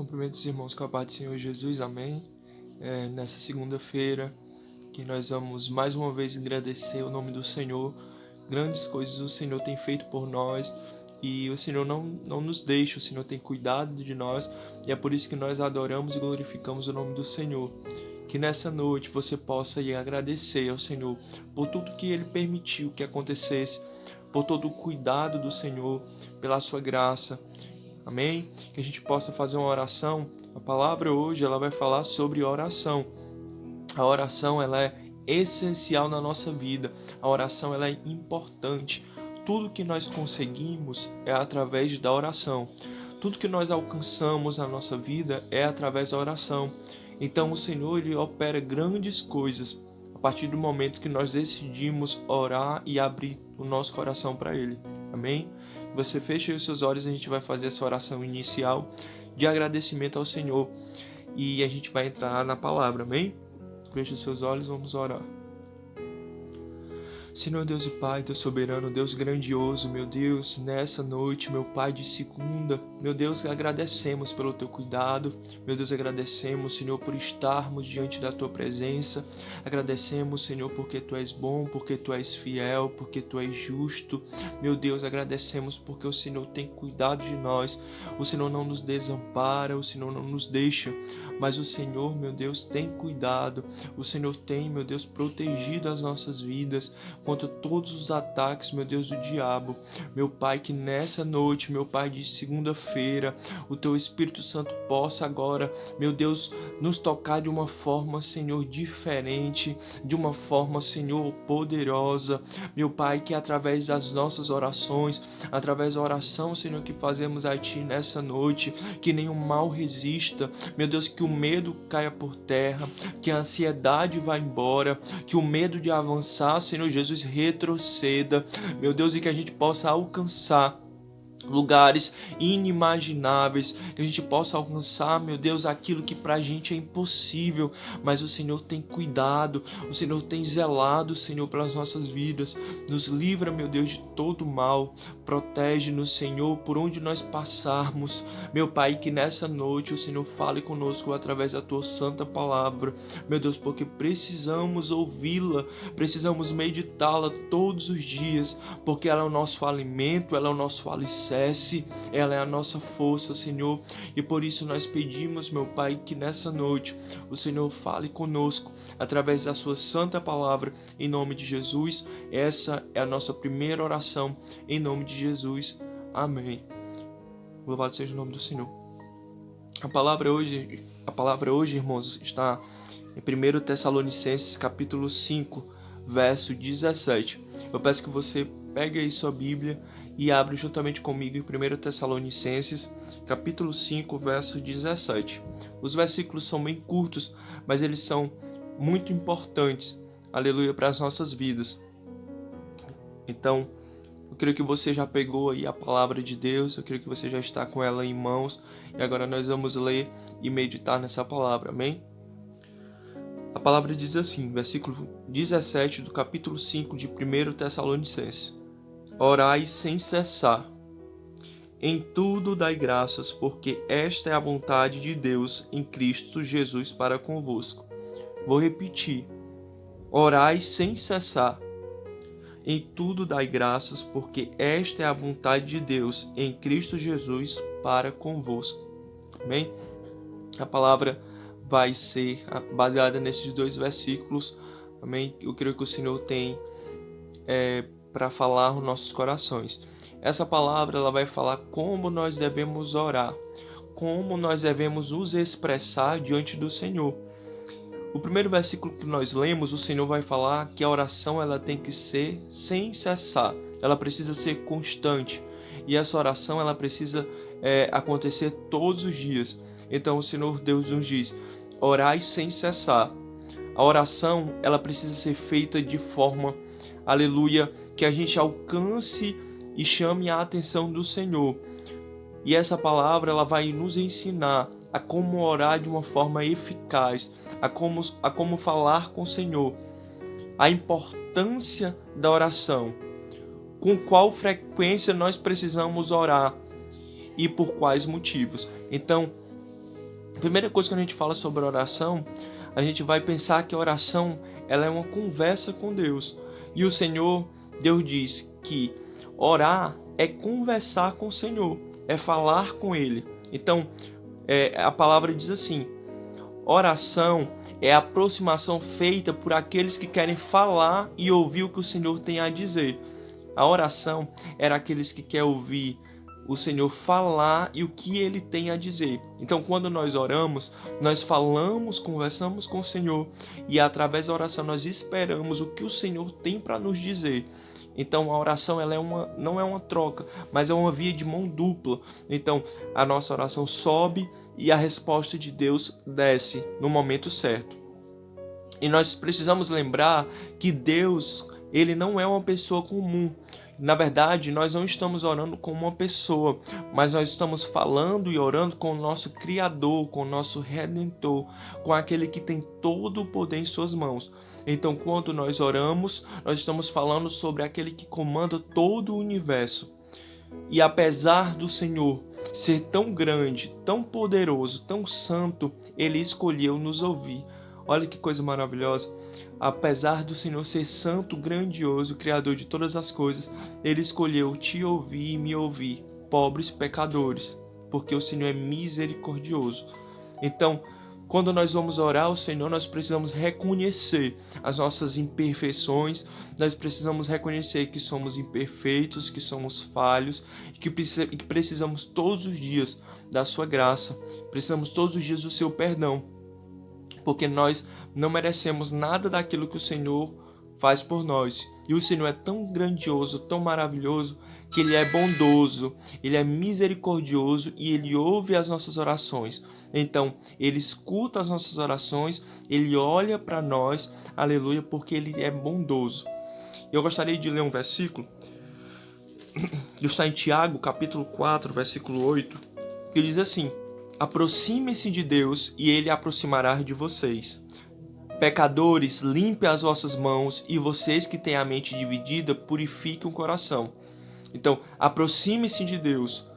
Cumprimento os irmãos com a paz do Senhor Jesus, amém. Nessa segunda-feira, que nós vamos mais uma vez agradecer o nome do Senhor. Grandes coisas o Senhor tem feito por nós e o Senhor não nos deixa, o Senhor tem cuidado de nós e é por isso que nós adoramos e glorificamos o nome do Senhor. Que nessa noite você possa ir agradecer ao Senhor por tudo que Ele permitiu que acontecesse, por todo o cuidado do Senhor, pela sua graça. Amém? Que a gente possa fazer uma oração. A palavra hoje ela vai falar sobre oração. A oração ela é essencial na nossa vida. A oração ela é importante. Tudo que nós conseguimos é através da oração. Tudo que nós alcançamos na nossa vida é através da oração. Então o Senhor ele opera grandes coisas a partir do momento que nós decidimos orar e abrir o nosso coração para Ele. Amém? Você fecha os seus olhos e a gente vai fazer essa oração inicial de agradecimento ao Senhor e a gente vai entrar na palavra, amém? Feche os seus olhos, vamos orar. Senhor Deus e Pai, Deus soberano, Deus grandioso, meu Deus, nessa noite, meu Pai de segunda, meu Deus, agradecemos pelo Teu cuidado, meu Deus, agradecemos, Senhor, por estarmos diante da Tua presença, agradecemos, Senhor, porque Tu és bom, porque Tu és fiel, porque Tu és justo, meu Deus, agradecemos porque o Senhor tem cuidado de nós, o Senhor não nos desampara, o Senhor não nos deixa, mas o Senhor, meu Deus, tem cuidado, o Senhor tem, meu Deus, protegido as nossas vidas, contra todos os ataques, meu Deus, do diabo. Meu Pai, que nessa noite, meu Pai, de segunda-feira, o Teu Espírito Santo possa agora, meu Deus, nos tocar de uma forma, Senhor, diferente, de uma forma, Senhor, poderosa. Meu Pai, que através das nossas orações, através da oração, Senhor, que fazemos a Ti nessa noite, que nenhum mal resista, meu Deus, que o medo caia por terra, que a ansiedade vá embora, que o medo de avançar, Senhor Jesus, retroceda, meu Deus, e que a gente possa alcançar lugares inimagináveis, que a gente possa alcançar, meu Deus, aquilo que pra gente é impossível, mas o Senhor tem cuidado, o Senhor tem zelado, Senhor, pelas nossas vidas, nos livra, meu Deus, de todo mal, protege-nos, Senhor, por onde nós passarmos, meu Pai, que nessa noite o Senhor fale conosco através da Tua santa palavra, meu Deus, porque precisamos ouvi-la, precisamos meditá-la todos os dias, porque ela é o nosso alimento, ela é o nosso alicerce, ela é a nossa força, Senhor, e por isso nós pedimos, meu Pai, que nessa noite o Senhor fale conosco através da sua santa palavra, em nome de Jesus. Essa é a nossa primeira oração, em nome de Jesus. Amém. Louvado seja o nome do Senhor. A palavra hoje, irmãos, está em 1 Tessalonicenses, capítulo 5, verso 17. Eu peço que você pegue aí sua Bíblia e abra juntamente comigo em 1 Tessalonicenses, capítulo 5, verso 17. Os versículos são bem curtos, mas eles são muito importantes, aleluia, para as nossas vidas. Então, eu creio que você já pegou aí a palavra de Deus, eu creio que você já está com ela em mãos, e agora nós vamos ler e meditar nessa palavra, amém? A palavra diz assim, versículo 17 do capítulo 5 de 1 Tessalonicenses. Orai sem cessar. Em tudo dai graças, porque esta é a vontade de Deus em Cristo Jesus para convosco. Vou repetir. Orai sem cessar. Em tudo dai graças, porque esta é a vontade de Deus em Cristo Jesus para convosco. Amém? A palavra vai ser baseada nesses dois versículos. Amém? Eu creio que o Senhor tem para falar nos nossos corações. Essa palavra ela vai falar como nós devemos orar, como nós devemos nos expressar diante do Senhor. O primeiro versículo que nós lemos, o Senhor vai falar que a oração ela tem que ser sem cessar, ela precisa ser constante e essa oração ela precisa acontecer todos os dias. Então o Senhor Deus nos diz, orai sem cessar. A oração ela precisa ser feita de forma, aleluia, que a gente alcance e chame a atenção do Senhor. E essa palavra ela vai nos ensinar a como orar de uma forma eficaz, a como falar com o Senhor, a importância da oração, com qual frequência nós precisamos orar e por quais motivos. Então, A primeira coisa que a gente fala sobre oração, a gente vai pensar que a oração ela é uma conversa com Deus. E o Senhor, Deus diz que orar é conversar com o Senhor, é falar com Ele. Então, a palavra diz assim: oração é a aproximação feita por aqueles que querem falar e ouvir o que o Senhor tem a dizer. A oração era aqueles que querem ouvir o Senhor falar e o que Ele tem a dizer. Então, quando nós oramos, nós falamos, conversamos com o Senhor e através da oração nós esperamos o que o Senhor tem para nos dizer. Então, a oração ela não é uma troca, mas é uma via de mão dupla. Então, a nossa oração sobe e a resposta de Deus desce no momento certo. E nós precisamos lembrar que Deus, Ele não é uma pessoa comum. Na verdade, nós não estamos orando com uma pessoa, mas nós estamos falando e orando com o nosso Criador, com o nosso Redentor, com aquele que tem todo o poder em suas mãos. Então, quando nós oramos, nós estamos falando sobre aquele que comanda todo o universo. E apesar do Senhor ser tão grande, tão poderoso, tão santo, Ele escolheu nos ouvir. Olha que coisa maravilhosa. Apesar do Senhor ser santo, grandioso, criador de todas as coisas, Ele escolheu te ouvir e me ouvir, pobres pecadores, porque o Senhor é misericordioso. Então, quando nós vamos orar ao Senhor, nós precisamos reconhecer as nossas imperfeições, nós precisamos reconhecer que somos imperfeitos, que somos falhos, que precisamos todos os dias da sua graça, precisamos todos os dias do seu perdão, porque nós não merecemos nada daquilo que o Senhor faz por nós. E o Senhor é tão grandioso, tão maravilhoso, que Ele é bondoso, Ele é misericordioso e Ele ouve as nossas orações. Então, Ele escuta as nossas orações, Ele olha para nós, aleluia, porque Ele é bondoso. Eu gostaria de ler um versículo, que está em Tiago, capítulo 4, versículo 8, que diz assim: aproxime-se de Deus e Ele aproximará de vocês. Pecadores, limpe as vossas mãos, e vocês que têm a mente dividida, purifiquem o coração. Então, aproxime-se de Deus.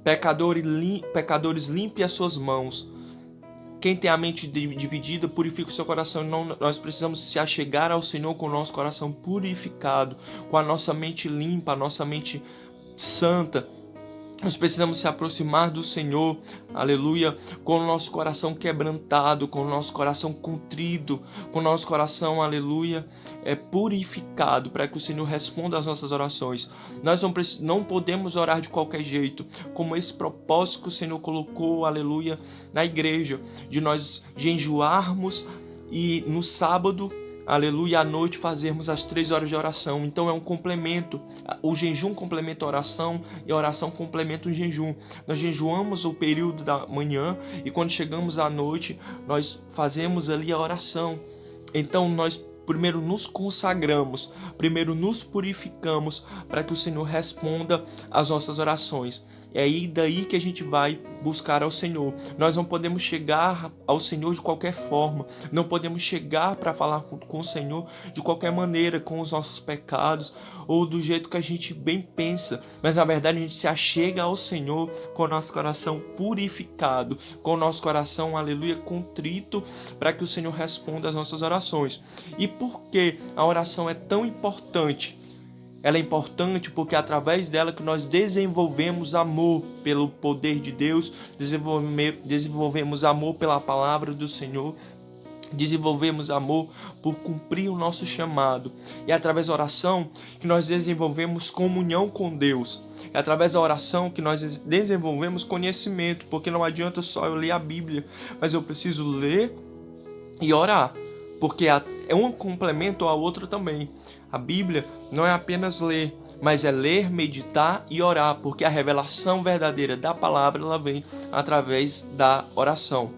Pecadores, limpe as suas mãos. Quem tem a mente dividida, purifica o seu coração. Nós precisamos se achegar ao Senhor com o nosso coração purificado, com a nossa mente limpa, a nossa mente santa. Nós precisamos se aproximar do Senhor, aleluia, com o nosso coração quebrantado, com o nosso coração contrito, com o nosso coração, aleluia, purificado, para que o Senhor responda às nossas orações. Nós não podemos orar de qualquer jeito, como esse propósito que o Senhor colocou, aleluia, na igreja, de nós jejuarmos e no sábado, aleluia, à noite fazermos as 3 horas de oração. Então é um complemento. O jejum complementa a oração e a oração complementa o jejum. Nós jejuamos o período da manhã e quando chegamos à noite nós fazemos ali a oração. Então nós primeiro nos consagramos, primeiro nos purificamos para que o Senhor responda às nossas orações. É aí daí que a gente vai buscar ao Senhor. Nós não podemos chegar ao Senhor de qualquer forma. Não podemos chegar para falar com o Senhor de qualquer maneira, com os nossos pecados ou do jeito que a gente bem pensa. Mas na verdade a gente se achega ao Senhor com o nosso coração purificado, com o nosso coração, aleluia, contrito, para que o Senhor responda às nossas orações. E por que a oração é tão importante? Ela é importante porque é através dela que nós desenvolvemos amor pelo poder de Deus, desenvolvemos amor pela palavra do Senhor, desenvolvemos amor por cumprir o nosso chamado. É através da oração que nós desenvolvemos comunhão com Deus. É através da oração que nós desenvolvemos conhecimento, porque não adianta só eu ler a Bíblia, mas eu preciso ler e orar, porque é um complemento ao outro também. A Bíblia não é apenas ler, mas é ler, meditar e orar, porque a revelação verdadeira da palavra ela vem através da oração.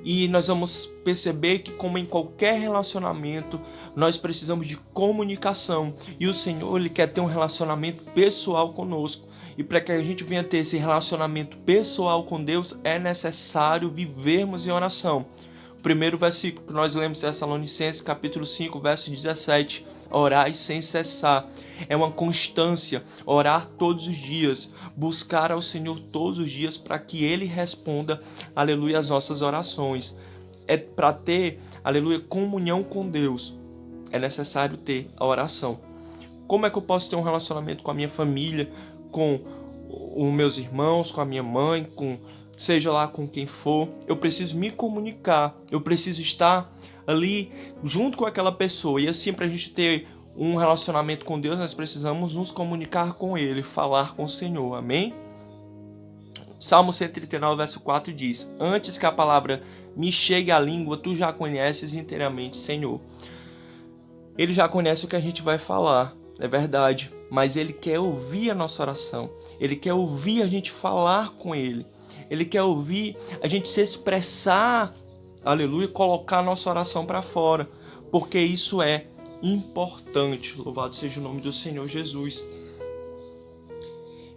E nós vamos perceber que, como em qualquer relacionamento, nós precisamos de comunicação. E o Senhor ele quer ter um relacionamento pessoal conosco. E para que a gente venha ter esse relacionamento pessoal com Deus, é necessário vivermos em oração. O primeiro versículo que nós lemos em Tessalonicenses, capítulo 5, verso 17. orai sem cessar. É uma constância, orar todos os dias, buscar ao Senhor todos os dias para que Ele responda, aleluia, as nossas orações. É para ter, aleluia, comunhão com Deus. É necessário ter a oração. Como é que eu posso ter um relacionamento com a minha família, com os meus irmãos, com a minha mãe, com seja lá com quem for? Eu preciso me comunicar, eu preciso estar ali junto com aquela pessoa. E assim, para a gente ter um relacionamento com Deus, nós precisamos nos comunicar com Ele, falar com o Senhor, amém? Salmo 139, verso 4 diz: antes que a palavra me chegue à língua, tu já conheces inteiramente, Senhor. Ele já conhece o que a gente vai falar, é verdade, mas Ele quer ouvir a nossa oração, Ele quer ouvir a gente falar com Ele, Ele quer ouvir a gente se expressar, aleluia, colocar a nossa oração para fora, porque isso é importante. Louvado seja o nome do Senhor Jesus.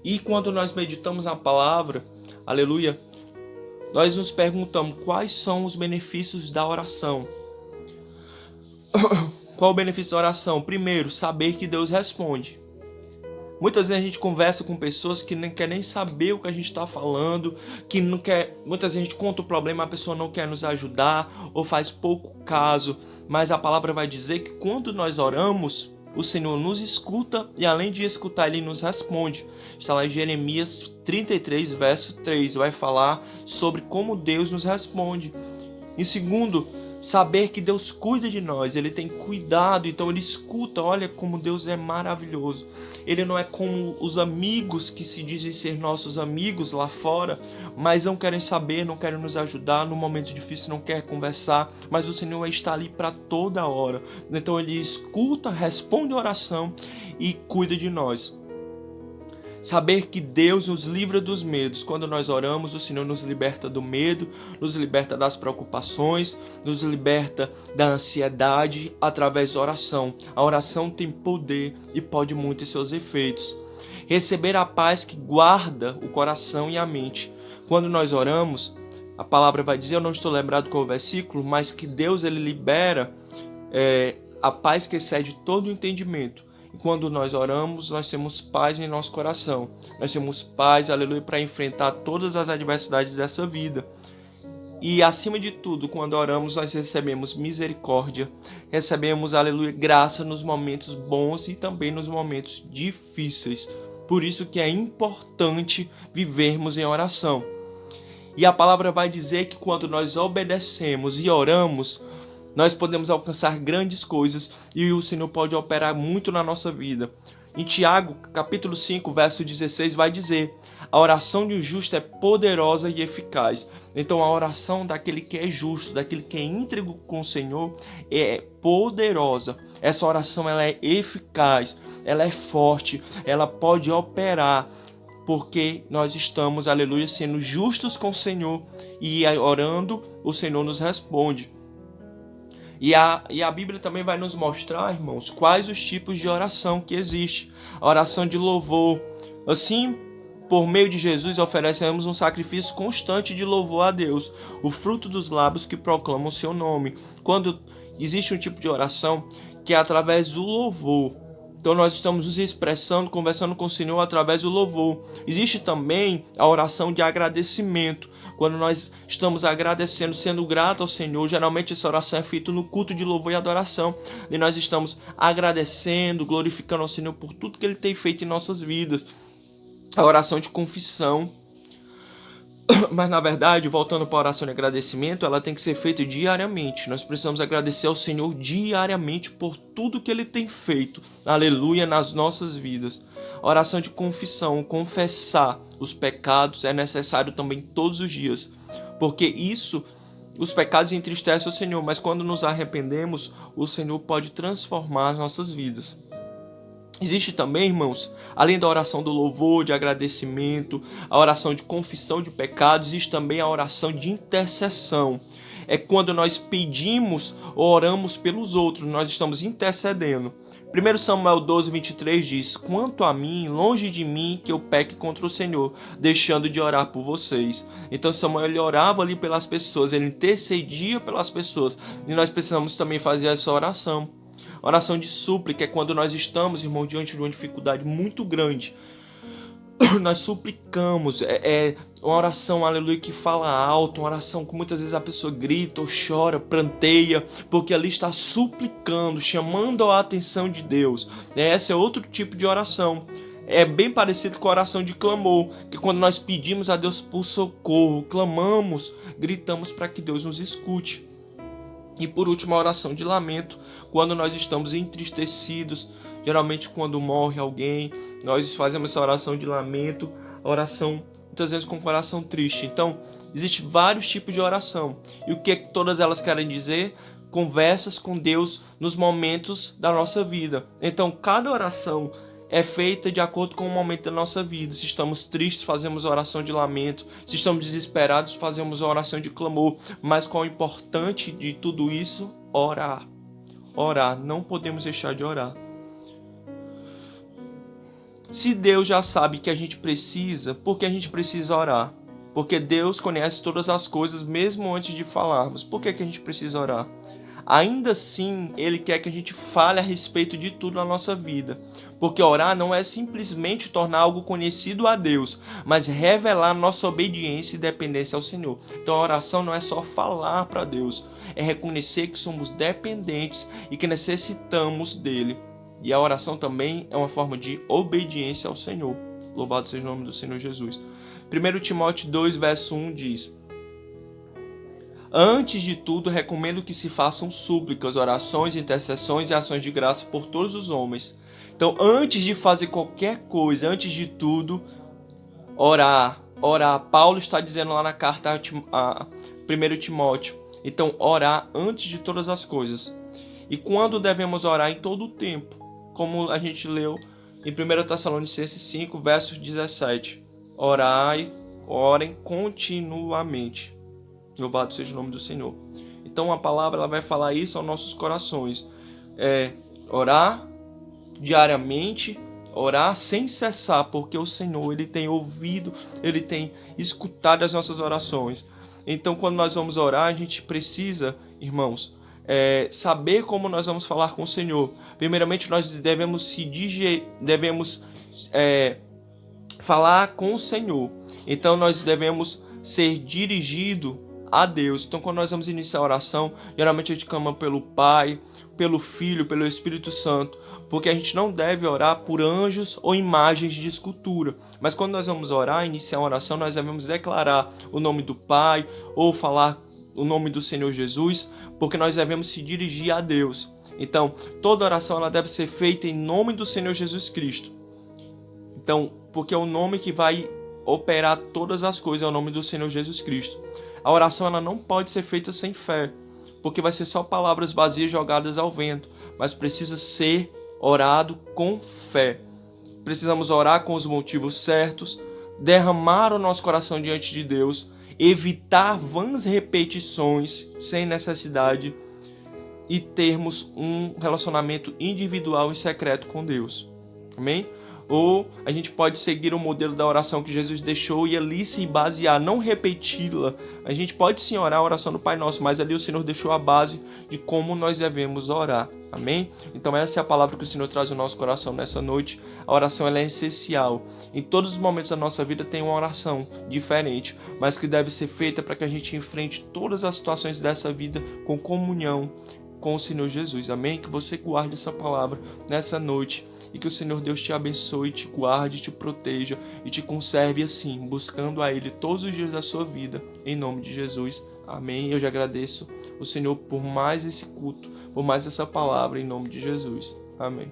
E quando nós meditamos a palavra, aleluia, nós nos perguntamos quais são os benefícios da oração. Qual o benefício da oração? Primeiro, saber que Deus responde. Muitas vezes a gente conversa com pessoas que não quer nem saber o que a gente está falando, que não quer. Muitas vezes a gente conta o problema, a pessoa não quer nos ajudar ou faz pouco caso. Mas a palavra vai dizer que quando nós oramos, o Senhor nos escuta e além de escutar, Ele nos responde. Está lá em Jeremias 33, verso 3, vai falar sobre como Deus nos responde. Em segundo, saber que Deus cuida de nós, Ele tem cuidado, então Ele escuta. Olha como Deus é maravilhoso. Ele não é como os amigos que se dizem ser nossos amigos lá fora, mas não querem saber, não querem nos ajudar, no momento difícil não quer conversar, mas o Senhor está ali para toda hora. Então Ele escuta, responde a oração e cuida de nós. Saber que Deus nos livra dos medos. Quando nós oramos, o Senhor nos liberta do medo, nos liberta das preocupações, nos liberta da ansiedade através da oração. A oração tem poder e pode muito em seus efeitos. Receber a paz que guarda o coração e a mente. Quando nós oramos, a palavra vai dizer, eu não estou lembrado qual é o versículo, mas que Deus ele libera a paz que excede todo o entendimento. E quando nós oramos, nós temos paz em nosso coração. Nós temos paz, aleluia, para enfrentar todas as adversidades dessa vida. E acima de tudo, quando oramos, nós recebemos misericórdia, recebemos, aleluia, graça nos momentos bons e também nos momentos difíceis. Por isso que é importante vivermos em oração. E a palavra vai dizer que quando nós obedecemos e oramos, nós podemos alcançar grandes coisas e o Senhor pode operar muito na nossa vida. Em Tiago, capítulo 5, verso 16, vai dizer: a oração de um justo é poderosa e eficaz. Então a oração daquele que é justo, daquele que é íntegro com o Senhor, é poderosa. Essa oração ela é eficaz, ela é forte, ela pode operar, porque nós estamos, aleluia, sendo justos com o Senhor e orando, o Senhor nos responde. E a Bíblia também vai nos mostrar, irmãos, quais os tipos de oração que existe. A oração de louvor. Assim, por meio de Jesus, oferecemos um sacrifício constante de louvor a Deus, o fruto dos lábios que proclamam o seu nome. Quando existe um tipo de oração que é através do louvor. Então nós estamos nos expressando, conversando com o Senhor através do louvor. Existe também a oração de agradecimento. Quando nós estamos agradecendo, sendo grato ao Senhor, geralmente essa oração é feita no culto de louvor e adoração. E nós estamos agradecendo, glorificando ao Senhor por tudo que Ele tem feito em nossas vidas. A oração de confissão. Mas na verdade, voltando para a oração de agradecimento, ela tem que ser feita diariamente. Nós precisamos agradecer ao Senhor diariamente por tudo que Ele tem feito, aleluia, nas nossas vidas. A oração de confissão, confessar os pecados é necessário também todos os dias, porque os pecados entristecem o Senhor, mas quando nos arrependemos, o Senhor pode transformar as nossas vidas. Existe também, irmãos, além da oração do louvor, de agradecimento, a oração de confissão de pecados, existe também a oração de intercessão. É quando nós pedimos ou oramos pelos outros, nós estamos intercedendo. 1 Samuel 12, 23 diz: quanto a mim, longe de mim que eu peque contra o Senhor, deixando de orar por vocês. Então Samuel ele orava ali pelas pessoas, ele intercedia pelas pessoas. E nós precisamos também fazer essa oração. Oração de súplica é quando nós estamos, irmão, diante de uma dificuldade muito grande. Nós suplicamos, é uma oração, aleluia, que fala alto, uma oração que muitas vezes a pessoa grita ou chora, pranteia, porque ali está suplicando, chamando a atenção de Deus. Esse é outro tipo de oração. É bem parecido com a oração de clamor, que quando nós pedimos a Deus por socorro, clamamos, gritamos para que Deus nos escute. E por último, a oração de lamento, quando nós estamos entristecidos, geralmente quando morre alguém, nós fazemos essa oração de lamento, a oração muitas vezes com o coração triste. Então, existem vários tipos de oração. E o que todas elas querem dizer? Conversas com Deus nos momentos da nossa vida. Então, cada oração é feita de acordo com o momento da nossa vida. Se estamos tristes, fazemos oração de lamento. Se estamos desesperados, fazemos oração de clamor. Mas qual é o importante de tudo isso? Orar. Orar. Não podemos deixar de orar. Se Deus já sabe que a gente precisa, por que a gente precisa orar? Porque Deus conhece todas as coisas, mesmo antes de falarmos. Por que a gente precisa orar? Ainda assim, Ele quer que a gente fale a respeito de tudo na nossa vida. Porque orar não é simplesmente tornar algo conhecido a Deus, mas revelar nossa obediência e dependência ao Senhor. Então a oração não é só falar para Deus, é reconhecer que somos dependentes e que necessitamos dEle. E a oração também é uma forma de obediência ao Senhor. Louvado seja o nome do Senhor Jesus. 1 Timóteo 2, verso 1 diz: Antes de tudo, recomendo que se façam súplicas, orações, intercessões e ações de graça por todos os homens. Então, antes de fazer qualquer coisa, antes de tudo, orar. Paulo está dizendo lá na carta a 1 Timóteo. Então, orar antes de todas as coisas. E quando devemos orar? Em todo o tempo. Como a gente leu em 1 Tessalonicenses 5, verso 17. Orem continuamente. Louvado seja o nome do Senhor. Então a palavra ela vai falar isso aos nossos corações. Orar diariamente, orar sem cessar, porque o Senhor Ele tem ouvido, Ele tem escutado as nossas orações. Então quando nós vamos orar, a gente precisa, irmãos, saber como nós vamos falar com o Senhor. Primeiramente nós devemos falar com o Senhor. Então nós devemos ser dirigidos a Deus. Então quando nós vamos iniciar a oração, geralmente a gente clama pelo Pai, pelo Filho, pelo Espírito Santo, porque a gente não deve orar por anjos ou imagens de escultura. Mas quando nós vamos orar, iniciar uma oração, nós devemos declarar o nome do Pai ou falar o nome do Senhor Jesus, porque nós devemos se dirigir a Deus. Então, toda oração ela deve ser feita em nome do Senhor Jesus Cristo. Então, porque é o nome que vai operar todas as coisas, é o nome do Senhor Jesus Cristo. A oração ela não pode ser feita sem fé, porque vai ser só palavras vazias jogadas ao vento, mas precisa ser orado com fé. Precisamos orar com os motivos certos, derramar o nosso coração diante de Deus, evitar vãs repetições sem necessidade e termos um relacionamento individual e secreto com Deus. Amém? Ou a gente pode seguir o modelo da oração que Jesus deixou e ali se basear, não repeti-la. A gente pode sim orar a oração do Pai Nosso, mas ali o Senhor deixou a base de como nós devemos orar. Amém? Então essa é a palavra que o Senhor traz no nosso coração nessa noite. A oração ela é essencial. Em todos os momentos da nossa vida tem uma oração diferente, mas que deve ser feita para que a gente enfrente todas as situações dessa vida com comunhão com o Senhor Jesus. Amém? Que você guarde essa palavra nessa noite e que o Senhor Deus te abençoe, te guarde, te proteja e te conserve assim, buscando a Ele todos os dias da sua vida, em nome de Jesus. Amém? Eu já agradeço o Senhor por mais esse culto, por mais essa palavra, em nome de Jesus. Amém.